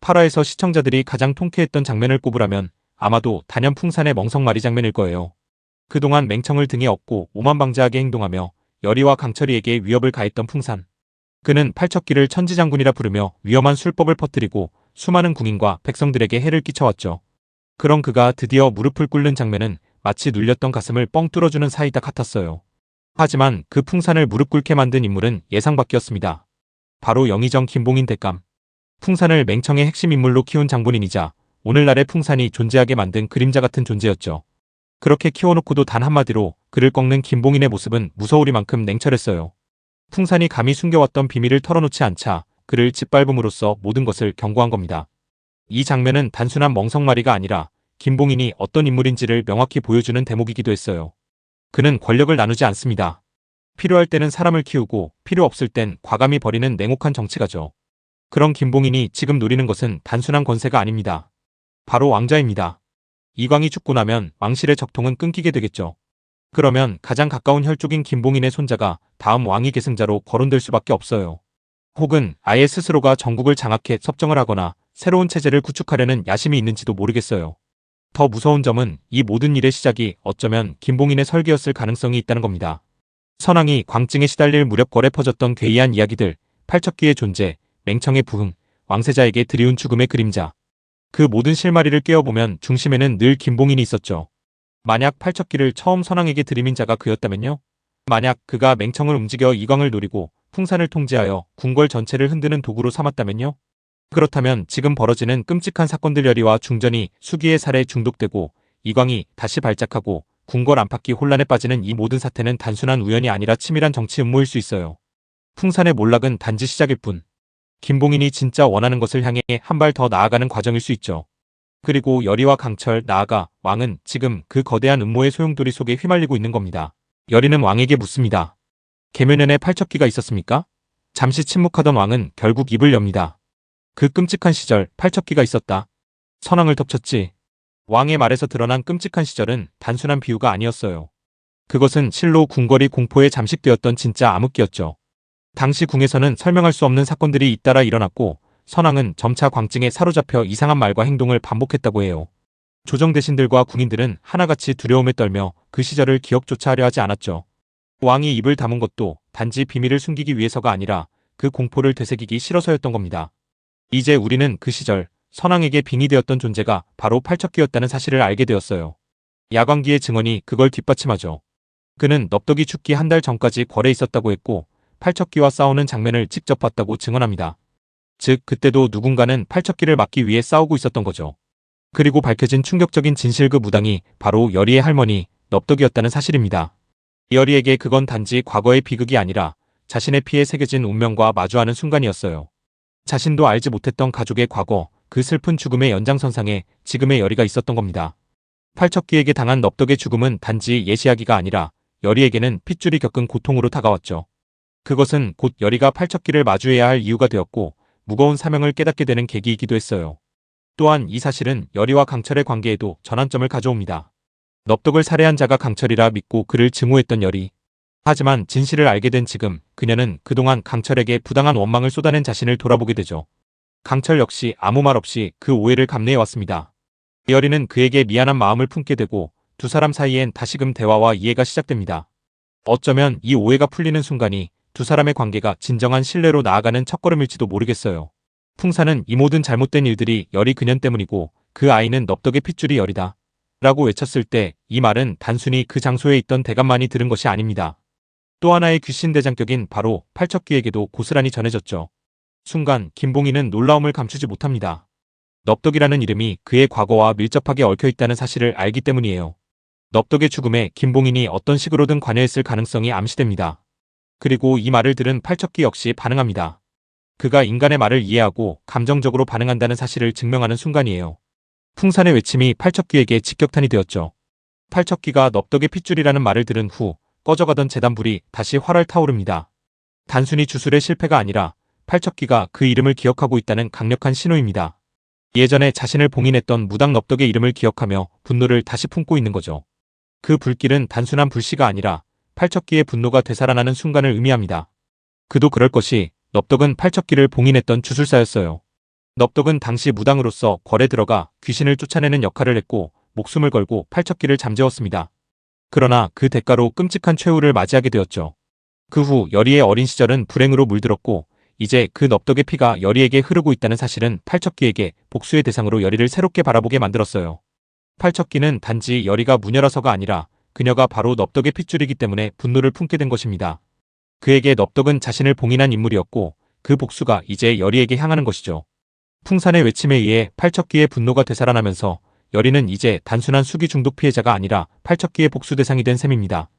8화에서 시청자들이 가장 통쾌했던 장면을 꼽으라면 아마도 단연풍산의 멍석마리 장면일 거예요. 그동안 맹청을 등에 업고 오만방자하게 행동하며 열의와 강철이에게 위협을 가했던 풍산. 그는 팔척기를 천지장군이라 부르며 위험한 술법을 퍼뜨리고 수많은 궁인과 백성들에게 해를 끼쳐왔죠. 그런 그가 드디어 무릎을 꿇는 장면은 마치 눌렸던 가슴을 뻥 뚫어주는 사이다 같았어요. 하지만 그 풍산을 무릎 꿇게 만든 인물은 예상 밖이었습니다. 바로 영의정 김봉인 대감. 풍산을 맹청의 핵심 인물로 키운 장본인이자 오늘날의 풍산이 존재하게 만든 그림자 같은 존재였죠. 그렇게 키워놓고도 단 한마디로 그를 꺾는 김봉인의 모습은 무서우리만큼 냉철했어요. 풍산이 감히 숨겨왔던 비밀을 털어놓지 않자 그를 짓밟음으로써 모든 것을 경고한 겁니다. 이 장면은 단순한 멍석마리가 아니라 김봉인이 어떤 인물인지를 명확히 보여주는 대목이기도 했어요. 그는 권력을 나누지 않습니다. 필요할 때는 사람을 키우고 필요 없을 땐 과감히 버리는 냉혹한 정치가죠. 그런 김봉인이 지금 노리는 것은 단순한 권세가 아닙니다. 바로 왕좌입니다. 이광이 죽고 나면 왕실의 적통은 끊기게 되겠죠. 그러면 가장 가까운 혈족인 김봉인의 손자가 다음 왕위 계승자로 거론될 수밖에 없어요. 혹은 아예 스스로가 전국을 장악해 섭정을 하거나 새로운 체제를 구축하려는 야심이 있는지도 모르겠어요. 더 무서운 점은 이 모든 일의 시작이 어쩌면 김봉인의 설계였을 가능성이 있다는 겁니다. 선왕이 광증에 시달릴 무렵 거래 퍼졌던 괴이한 이야기들, 팔척기의 존재, 맹청의 부흥, 왕세자에게 드리운 죽음의 그림자. 그 모든 실마리를 꿰어보면 중심에는 늘 김봉인이 있었죠. 만약 팔척기를 처음 선왕에게 들이민 자가 그였다면요? 만약 그가 맹청을 움직여 이광을 노리고 풍산을 통제하여 궁궐 전체를 흔드는 도구로 삼았다면요? 그렇다면 지금 벌어지는 끔찍한 사건들 열의와 중전이 수기의 살에 중독되고 이광이 다시 발작하고 궁궐 안팎이 혼란에 빠지는 이 모든 사태는 단순한 우연이 아니라 치밀한 정치 음모일 수 있어요. 풍산의 몰락은 단지 시작일 뿐. 김봉인이 진짜 원하는 것을 향해 한 발 더 나아가는 과정일 수 있죠. 그리고 열의와 강철, 나아가 왕은 지금 그 거대한 음모의 소용돌이 속에 휘말리고 있는 겁니다. 열의는 왕에게 묻습니다. 계면연에 팔척기가 있었습니까? 잠시 침묵하던 왕은 결국 입을 엽니다. 그 끔찍한 시절 팔척기가 있었다. 선왕을 덮쳤지. 왕의 말에서 드러난 끔찍한 시절은 단순한 비유가 아니었어요. 그것은 실로 궁궐이 공포에 잠식되었던 진짜 암흑기였죠. 당시 궁에서는 설명할 수 없는 사건들이 잇따라 일어났고 선왕은 점차 광증에 사로잡혀 이상한 말과 행동을 반복했다고 해요. 조정 대신들과 궁인들은 하나같이 두려움에 떨며 그 시절을 기억조차 하려 하지 않았죠. 왕이 입을 다문 것도 단지 비밀을 숨기기 위해서가 아니라 그 공포를 되새기기 싫어서였던 겁니다. 이제 우리는 그 시절 선왕에게 빙의되었던 존재가 바로 팔척기였다는 사실을 알게 되었어요. 야광기의 증언이 그걸 뒷받침하죠. 그는 넙덕이 죽기 한 달 전까지 궐에 있었다고 했고 팔척기와 싸우는 장면을 직접 봤다고 증언합니다. 즉 그때도 누군가는 팔척기를 막기 위해 싸우고 있었던 거죠. 그리고 밝혀진 충격적인 진실, 그 무당이 바로 열의의 할머니 넙덕이었다는 사실입니다. 열의에게 그건 단지 과거의 비극이 아니라 자신의 피에 새겨진 운명과 마주하는 순간이었어요. 자신도 알지 못했던 가족의 과거, 그 슬픈 죽음의 연장선상에 지금의 열의가 있었던 겁니다. 팔척기에게 당한 넙덕의 죽음은 단지 예시하기가 아니라 열의에게는 핏줄이 겪은 고통으로 다가왔죠. 그것은 곧 열의가 팔척기를 마주해야 할 이유가 되었고 무거운 사명을 깨닫게 되는 계기이기도 했어요. 또한 이 사실은 열의와 강철의 관계에도 전환점을 가져옵니다. 넙덕을 살해한 자가 강철이라 믿고 그를 증오했던 열의. 하지만 진실을 알게 된 지금 그녀는 그동안 강철에게 부당한 원망을 쏟아낸 자신을 돌아보게 되죠. 강철 역시 아무 말 없이 그 오해를 감내해왔습니다. 열의는 그에게 미안한 마음을 품게 되고 두 사람 사이엔 다시금 대화와 이해가 시작됩니다. 어쩌면 이 오해가 풀리는 순간이 두 사람의 관계가 진정한 신뢰로 나아가는 첫걸음일지도 모르겠어요. 풍산은 이 모든 잘못된 일들이 열의 그년 때문이고 그 아이는 넙덕의 핏줄이 열이다 라고 외쳤을 때 이 말은 단순히 그 장소에 있던 대감만이 들은 것이 아닙니다. 또 하나의 귀신대장격인 바로 팔척기에게도 고스란히 전해졌죠. 순간 김봉인은 놀라움을 감추지 못합니다. 넙덕이라는 이름이 그의 과거와 밀접하게 얽혀있다는 사실을 알기 때문이에요. 넙덕의 죽음에 김봉인이 어떤 식으로든 관여했을 가능성이 암시됩니다. 그리고 이 말을 들은 팔척기 역시 반응합니다. 그가 인간의 말을 이해하고 감정적으로 반응한다는 사실을 증명하는 순간이에요. 풍산의 외침이 팔척기에게 직격탄이 되었죠. 팔척기가 넙덕의 핏줄이라는 말을 들은 후 꺼져가던 재단불이 다시 활활 타오릅니다. 단순히 주술의 실패가 아니라 팔척기가 그 이름을 기억하고 있다는 강력한 신호입니다. 예전에 자신을 봉인했던 무당 넙덕의 이름을 기억하며 분노를 다시 품고 있는 거죠. 그 불길은 단순한 불씨가 아니라 팔척기의 분노가 되살아나는 순간을 의미합니다. 그도 그럴 것이 넙덕은 팔척기를 봉인했던 주술사였어요. 넙덕은 당시 무당으로서 걸에 들어가 귀신을 쫓아내는 역할을 했고 목숨을 걸고 팔척기를 잠재웠습니다. 그러나 그 대가로 끔찍한 최후를 맞이하게 되었죠. 그 후 여리의 어린 시절은 불행으로 물들었고 이제 그 넙덕의 피가 여리에게 흐르고 있다는 사실은 팔척기에게 복수의 대상으로 여리를 새롭게 바라보게 만들었어요. 팔척기는 단지 여리가 무녀라서가 아니라 그녀가 바로 넙덕의 핏줄이기 때문에 분노를 품게 된 것입니다. 그에게 넙덕은 자신을 봉인한 인물이었고 그 복수가 이제 여리에게 향하는 것이죠. 풍산의 외침에 의해 팔척기의 분노가 되살아나면서 여리는 이제 단순한 수기 중독 피해자가 아니라 팔척기의 복수 대상이 된 셈입니다.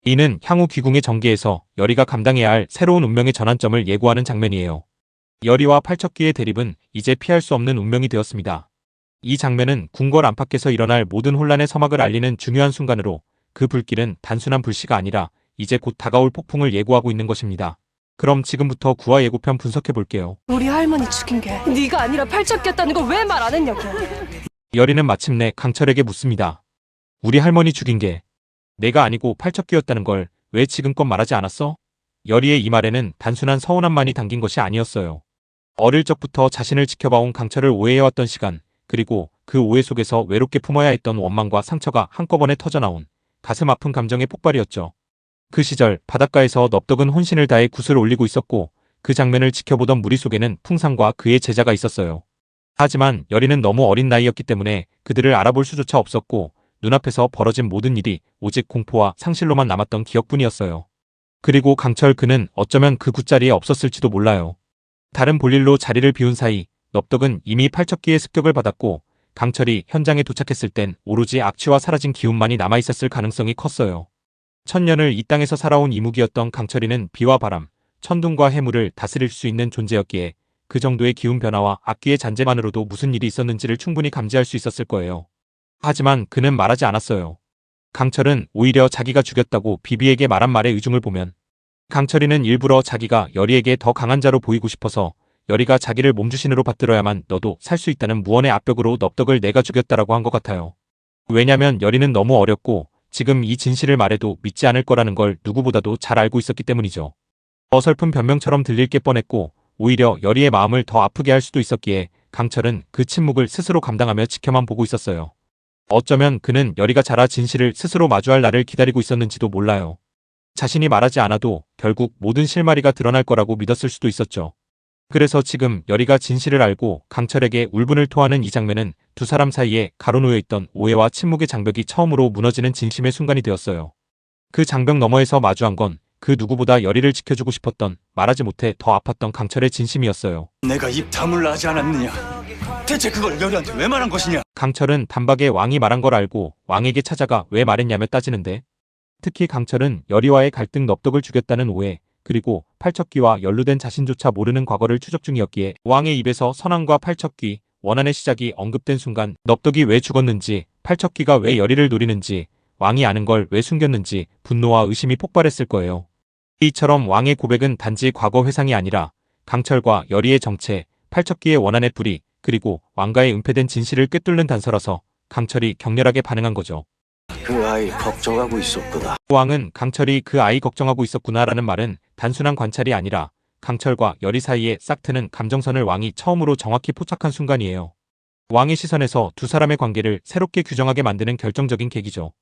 이는 향후 귀궁의 전개에서 여리가 감당해야 할 새로운 운명의 전환점을 예고하는 장면이에요. 여리와 팔척기의 대립은 이제 피할 수 없는 운명이 되었습니다. 이 장면은 궁궐 안팎에서 일어날 모든 혼란의 서막을 알리는 중요한 순간으로 그 불길은 단순한 불씨가 아니라 이제 곧 다가올 폭풍을 예고하고 있는 것입니다. 그럼 지금부터 구화 예고편 분석해 볼게요. 우리 할머니 죽인 게 네가 아니라 팔척기였다는 걸 왜 말 안 했냐고. 여리는 마침내 강철에게 묻습니다. 우리 할머니 죽인 게 내가 아니고 팔척기였다는 걸 왜 지금껏 말하지 않았어? 여리의 이 말에는 단순한 서운함만이 담긴 것이 아니었어요. 어릴 적부터 자신을 지켜봐온 강철을 오해해왔던 시간, 그리고 그 오해 속에서 외롭게 품어야 했던 원망과 상처가 한꺼번에 터져나온 가슴 아픈 감정의 폭발이었죠. 그 시절 바닷가에서 넙덕은 혼신을 다해 굿을 올리고 있었고 그 장면을 지켜보던 무리 속에는 풍산과 그의 제자가 있었어요. 하지만 여리는 너무 어린 나이였기 때문에 그들을 알아볼 수조차 없었고 눈앞에서 벌어진 모든 일이 오직 공포와 상실로만 남았던 기억뿐이었어요. 그리고 강철 그는 어쩌면 그 굿자리에 없었을지도 몰라요. 다른 볼일로 자리를 비운 사이 넙덕은 이미 팔척기의 습격을 받았고 강철이 현장에 도착했을 땐 오로지 악취와 사라진 기운만이 남아있었을 가능성이 컸어요. 천년을 이 땅에서 살아온 이무기였던 강철이는 비와 바람, 천둥과 해물을 다스릴 수 있는 존재였기에 그 정도의 기운 변화와 악귀의 잔재만으로도 무슨 일이 있었는지를 충분히 감지할 수 있었을 거예요. 하지만 그는 말하지 않았어요. 강철은 오히려 자기가 죽였다고 비비에게 말한 말의 의중을 보면 강철이는 일부러 자기가 여리에게 더 강한 자로 보이고 싶어서 여리가 자기를 몸주신으로 받들어야만 너도 살 수 있다는 무언의 압력으로 넙덕을 내가 죽였다라고 한 것 같아요. 왜냐면 여리는 너무 어렸고 지금 이 진실을 말해도 믿지 않을 거라는 걸 누구보다도 잘 알고 있었기 때문이죠. 어설픈 변명처럼 들릴 게 뻔했고 오히려 여리의 마음을 더 아프게 할 수도 있었기에 강철은 그 침묵을 스스로 감당하며 지켜만 보고 있었어요. 어쩌면 그는 여리가 자라 진실을 스스로 마주할 날을 기다리고 있었는지도 몰라요. 자신이 말하지 않아도 결국 모든 실마리가 드러날 거라고 믿었을 수도 있었죠. 그래서 지금 여리가 진실을 알고 강철에게 울분을 토하는 이 장면은 두 사람 사이에 가로놓여 있던 오해와 침묵의 장벽이 처음으로 무너지는 진심의 순간이 되었어요. 그 장벽 너머에서 마주한 건 그 누구보다 여리를 지켜주고 싶었던 말하지 못해 더 아팠던 강철의 진심이었어요. 내가 입 다물라 하지 않았느냐? 대체 그걸 여리한테 왜 말한 것이냐? 강철은 단박에 왕이 말한 걸 알고 왕에게 찾아가 왜 말했냐며 따지는데 특히 강철은 여리와의 갈등 넙덕을 죽였다는 오해 그리고 팔척기와 연루된 자신조차 모르는 과거를 추적 중이었기에 왕의 입에서 선왕과 팔척기, 원한의 시작이 언급된 순간 넙덕이 왜 죽었는지 팔척기가 왜 여리를 노리는지 왕이 아는 걸 왜 숨겼는지 분노와 의심이 폭발했을 거예요. 이처럼 왕의 고백은 단지 과거 회상이 아니라 강철과 여리의 정체, 팔척기의 원한의 뿌리 그리고 왕가의 은폐된 진실을 꿰뚫는 단서라서 강철이 격렬하게 반응한 거죠. 그 아이 걱정하고 있었구나. 왕은 강철이 그 아이 걱정하고 있었구나라는 말은 단순한 관찰이 아니라 강철과 여리 사이에 싹 트는 감정선을 왕이 처음으로 정확히 포착한 순간이에요. 왕의 시선에서 두 사람의 관계를 새롭게 규정하게 만드는 결정적인 계기죠.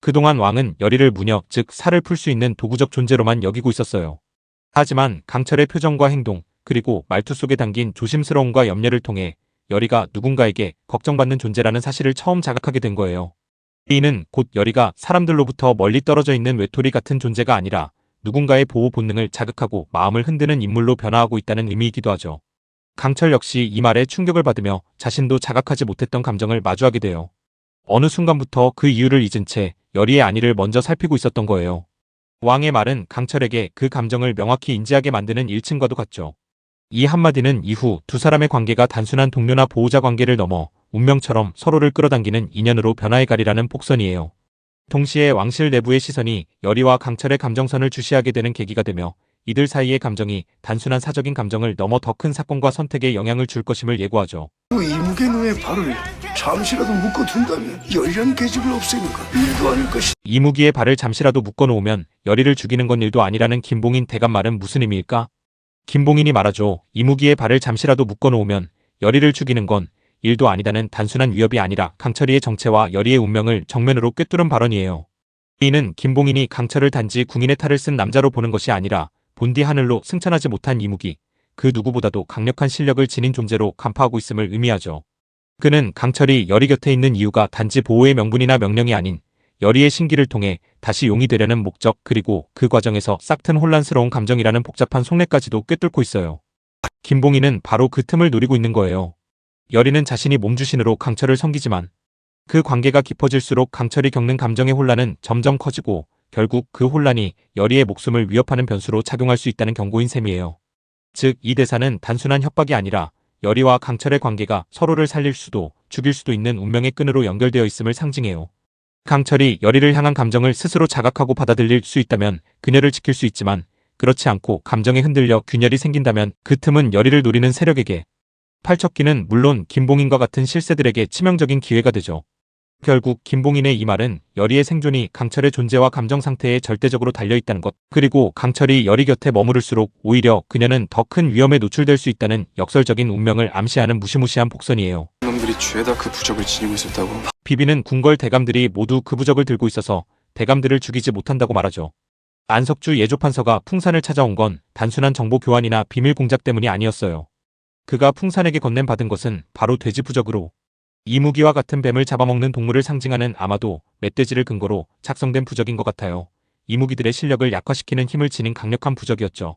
그동안 왕은 여리를 무녀, 즉 살을 풀 수 있는 도구적 존재로만 여기고 있었어요. 하지만 강철의 표정과 행동, 그리고 말투 속에 담긴 조심스러움과 염려를 통해 여리가 누군가에게 걱정받는 존재라는 사실을 처음 자각하게 된 거예요. 이는 곧 여리가 사람들로부터 멀리 떨어져 있는 외톨이 같은 존재가 아니라 누군가의 보호 본능을 자극하고 마음을 흔드는 인물로 변화하고 있다는 의미이기도 하죠. 강철 역시 이 말에 충격을 받으며 자신도 자각하지 못했던 감정을 마주하게 돼요. 어느 순간부터 그 이유를 잊은 채 여리의 안위를 먼저 살피고 있었던 거예요. 왕의 말은 강철에게 그 감정을 명확히 인지하게 만드는 일침과도 같죠. 이 한마디는 이후 두 사람의 관계가 단순한 동료나 보호자 관계를 넘어 운명처럼 서로를 끌어당기는 인연으로 변화해 가리라는 폭선이에요. 동시에 왕실 내부의 시선이 여리와 강철의 감정선을 주시하게 되는 계기가 되며 이들 사이의 감정이 단순한 사적인 감정을 넘어 더 큰 사건과 선택에 영향을 줄 것임을 예고하죠. 이무개노의 발을 잠시라도 묶어둔다면 여리란 계집을 없애는 건 일도 아닐 것이. 이무기의 발을 잠시라도 묶어놓으면 여리를 죽이는 건 일도 아니라는 김봉인 대감 말은 무슨 의미일까? 김봉인이 말하죠. 이무기의 발을 잠시라도 묶어놓으면 열의를 죽이는 건 일도 아니다는 단순한 위협이 아니라 강철이의 정체와 열의의 운명을 정면으로 꿰뚫은 발언이에요. 이는 김봉인이 강철을 단지 궁인의 탈을 쓴 남자로 보는 것이 아니라 본디 하늘로 승천하지 못한 이무기, 그 누구보다도 강력한 실력을 지닌 존재로 간파하고 있음을 의미하죠. 그는 강철이 열의 곁에 있는 이유가 단지 보호의 명분이나 명령이 아닌 열의의 신기를 통해 다시 용이 되려는 목적, 그리고 그 과정에서 싹튼 혼란스러운 감정이라는 복잡한 속내까지도 꿰뚫고 있어요. 김봉인은 바로 그 틈을 노리고 있는 거예요. 열의는 자신이 몸주신으로 강철을 섬기지만 그 관계가 깊어질수록 강철이 겪는 감정의 혼란은 점점 커지고 결국 그 혼란이 열의의 목숨을 위협하는 변수로 작용할 수 있다는 경고인 셈이에요. 즉, 이 대사는 단순한 협박이 아니라 열의와 강철의 관계가 서로를 살릴 수도 죽일 수도 있는 운명의 끈으로 연결되어 있음을 상징해요. 강철이 열의를 향한 감정을 스스로 자각하고 받아들일 수 있다면 그녀를 지킬 수 있지만, 그렇지 않고 감정에 흔들려 균열이 생긴다면 그 틈은 열의를 노리는 세력에게, 팔척기는 물론 김봉인과 같은 실세들에게 치명적인 기회가 되죠. 결국 김봉인의 이 말은 열의의 생존이 강철의 존재와 감정 상태에 절대적으로 달려있다는 것, 그리고 강철이 열의 곁에 머무를수록 오히려 그녀는 더 큰 위험에 노출될 수 있다는 역설적인 운명을 암시하는 무시무시한 복선이에요. 놈들이 죄다 그 부적을 지니고 있었다고? 비비는 궁궐 대감들이 모두 그 부적을 들고 있어서 대감들을 죽이지 못한다고 말하죠. 안석주 예조판서가 풍산을 찾아온 건 단순한 정보 교환이나 비밀 공작 때문이 아니었어요. 그가 풍산에게 건넨 받은 것은 바로 돼지 부적으로, 이무기와 같은 뱀을 잡아먹는 동물을 상징하는 아마도 멧돼지를 근거로 작성된 부적인 것 같아요. 이무기들의 실력을 약화시키는 힘을 지닌 강력한 부적이었죠.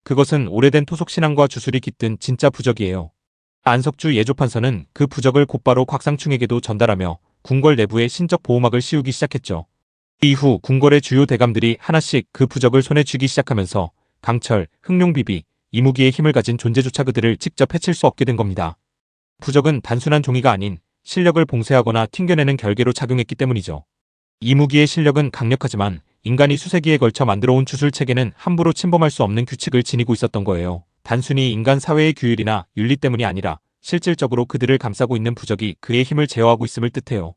그것은 오래된 토속 신앙과 주술이 깃든 진짜 부적이에요. 안석주 예조판서는 그 부적을 곧바로 곽상충에게도 전달하며 궁궐 내부에 신적 보호막을 씌우기 시작했죠. 이후 궁궐의 주요 대감들이 하나씩 그 부적을 손에 쥐기 시작하면서 강철, 흥룡비비, 이무기의 힘을 가진 존재조차 그들을 직접 해칠 수 없게 된 겁니다. 부적은 단순한 종이가 아닌 실력을 봉쇄하거나 튕겨내는 결계로 작용했기 때문이죠. 이무기의 실력은 강력하지만 인간이 수세기에 걸쳐 만들어온 주술체계는 함부로 침범할 수 없는 규칙을 지니고 있었던 거예요. 단순히 인간 사회의 규율이나 윤리 때문이 아니라 실질적으로 그들을 감싸고 있는 부적이 그의 힘을 제어하고 있음을 뜻해요.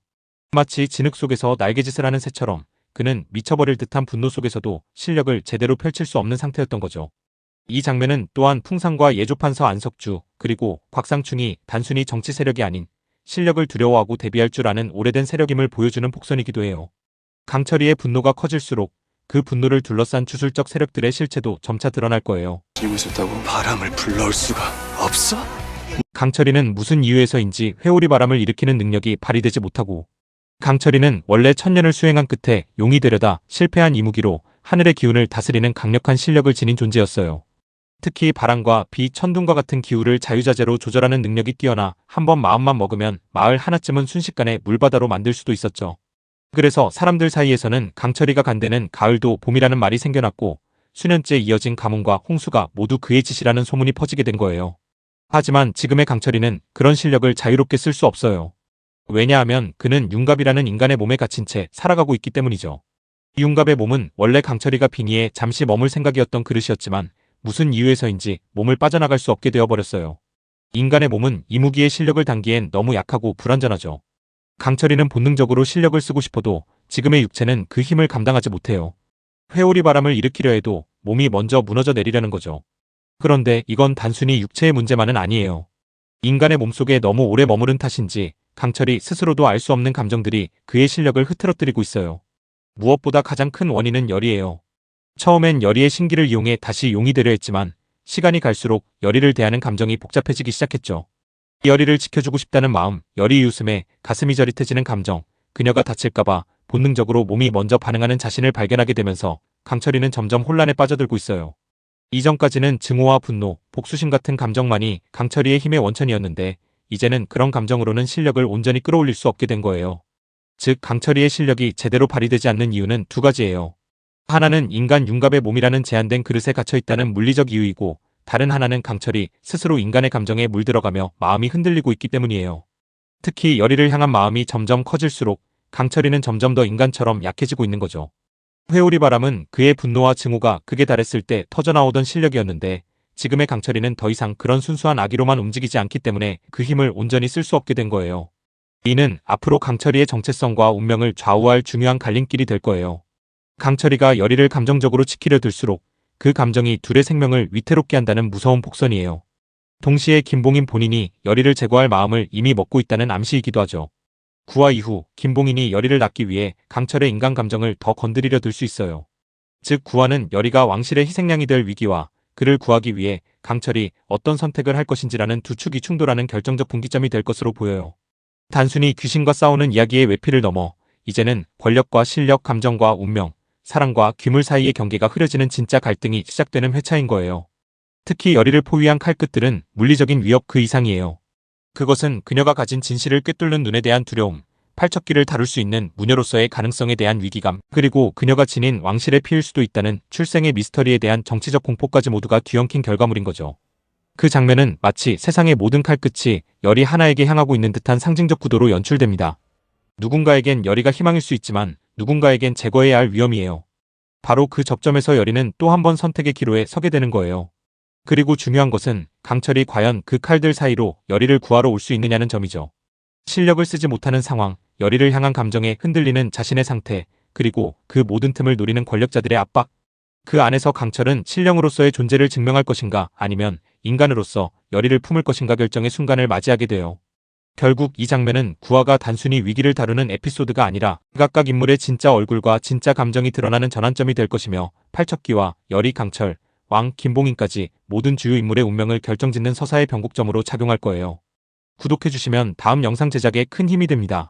마치 진흙 속에서 날개짓을 하는 새처럼 그는 미쳐버릴 듯한 분노 속에서도 실력을 제대로 펼칠 수 없는 상태였던 거죠. 이 장면은 또한 풍산과 예조판서 안석주, 그리고 곽상충이 단순히 정치 세력이 아닌 실력을 두려워하고 대비할 줄 아는 오래된 세력임을 보여주는 복선이기도 해요. 강철이의 분노가 커질수록 그 분노를 둘러싼 주술적 세력들의 실체도 점차 드러날 거예요. 지니고 있었다고? 바람을 불러올 수가 없어? 강철이는 무슨 이유에서인지 회오리 바람을 일으키는 능력이 발휘되지 못하고, 강철이는 원래 천년을 수행한 끝에 용이 되려다 실패한 이무기로 하늘의 기운을 다스리는 강력한 실력을 지닌 존재였어요. 특히 바람과 비, 천둥과 같은 기후를 자유자재로 조절하는 능력이 뛰어나 한번 마음만 먹으면 마을 하나쯤은 순식간에 물바다로 만들 수도 있었죠. 그래서 사람들 사이에서는 강철이가 간대는 가을도 봄이라는 말이 생겨났고 수년째 이어진 가뭄과 홍수가 모두 그의 짓이라는 소문이 퍼지게 된 거예요. 하지만 지금의 강철이는 그런 실력을 자유롭게 쓸 수 없어요. 왜냐하면 그는 융갑이라는 인간의 몸에 갇힌 채 살아가고 있기 때문이죠. 이 융갑의 몸은 원래 강철이가 빙의에 잠시 머물 생각이었던 그릇이었지만 무슨 이유에서인지 몸을 빠져나갈 수 없게 되어버렸어요. 인간의 몸은 이무기의 실력을 당기엔 너무 약하고 불완전하죠. 강철이는 본능적으로 실력을 쓰고 싶어도 지금의 육체는 그 힘을 감당하지 못해요. 회오리 바람을 일으키려 해도 몸이 먼저 무너져 내리려는 거죠. 그런데 이건 단순히 육체의 문제만은 아니에요. 인간의 몸속에 너무 오래 머무른 탓인지 강철이 스스로도 알 수 없는 감정들이 그의 실력을 흐트러뜨리고 있어요. 무엇보다 가장 큰 원인은 열의예요. 처음엔 열의의 신기를 이용해 다시 용이 되려 했지만 시간이 갈수록 열의를 대하는 감정이 복잡해지기 시작했죠. 열의를 지켜주고 싶다는 마음, 열의의 웃음에 가슴이 저릿해지는 감정, 그녀가 다칠까봐 본능적으로 몸이 먼저 반응하는 자신을 발견하게 되면서 강철이는 점점 혼란에 빠져들고 있어요. 이전까지는 증오와 분노, 복수심 같은 감정만이 강철이의 힘의 원천이었는데 이제는 그런 감정으로는 실력을 온전히 끌어올릴 수 없게 된 거예요. 즉, 강철이의 실력이 제대로 발휘되지 않는 이유는 두 가지예요. 하나는 인간 융갑의 몸이라는 제한된 그릇에 갇혀있다는 물리적 이유이고, 다른 하나는 강철이 스스로 인간의 감정에 물들어가며 마음이 흔들리고 있기 때문이에요. 특히 열의를 향한 마음이 점점 커질수록 강철이는 점점 더 인간처럼 약해지고 있는 거죠. 회오리 바람은 그의 분노와 증오가 극에 달했을 때 터져나오던 실력이었는데 지금의 강철이는 더 이상 그런 순수한 아기로만 움직이지 않기 때문에 그 힘을 온전히 쓸 수 없게 된 거예요. 이는 앞으로 강철이의 정체성과 운명을 좌우할 중요한 갈림길이 될 거예요. 강철이가 열의를 감정적으로 지키려 들수록 그 감정이 둘의 생명을 위태롭게 한다는 무서운 복선이에요. 동시에 김봉인 본인이 열의를 제거할 마음을 이미 먹고 있다는 암시이기도 하죠. 구화 이후 김봉인이 열의를 낳기 위해 강철의 인간 감정을 더 건드리려 들 수 있어요. 즉 구화는 열의가 왕실의 희생양이 될 위기와 그를 구하기 위해 강철이 어떤 선택을 할 것인지라는 두 축이 충돌하는 결정적 분기점이 될 것으로 보여요. 단순히 귀신과 싸우는 이야기의 외피를 넘어 이제는 권력과 실력, 감정과 운명, 사랑과 귀물 사이의 경계가 흐려지는 진짜 갈등이 시작되는 회차인 거예요. 특히 열의를 포위한 칼끝들은 물리적인 위협 그 이상이에요. 그것은 그녀가 가진 진실을 꿰뚫는 눈에 대한 두려움, 팔척기를 다룰 수 있는 무녀로서의 가능성에 대한 위기감, 그리고 그녀가 지닌 왕실의 피일 수도 있다는 출생의 미스터리에 대한 정치적 공포까지 모두가 뒤엉킨 결과물인 거죠. 그 장면은 마치 세상의 모든 칼끝이 열의 하나에게 향하고 있는 듯한 상징적 구도로 연출됩니다. 누군가에겐 열의가 희망일 수 있지만 누군가에겐 제거해야 할 위험이에요. 바로 그 접점에서 열의는 또 한 번 선택의 기로에 서게 되는 거예요. 그리고 중요한 것은 강철이 과연 그 칼들 사이로 열의를 구하러 올 수 있느냐는 점이죠. 실력을 쓰지 못하는 상황, 열의를 향한 감정에 흔들리는 자신의 상태, 그리고 그 모든 틈을 노리는 권력자들의 압박. 그 안에서 강철은 신령으로서의 존재를 증명할 것인가 아니면 인간으로서 열의를 품을 것인가 결정의 순간을 맞이하게 돼요. 결국 이 장면은 구화가 단순히 위기를 다루는 에피소드가 아니라 각각 인물의 진짜 얼굴과 진짜 감정이 드러나는 전환점이 될 것이며 팔척기와 열의, 강철, 왕, 김봉인까지 모든 주요 인물의 운명을 결정짓는 서사의 변곡점으로 작용할 거예요. 구독해주시면 다음 영상 제작에 큰 힘이 됩니다.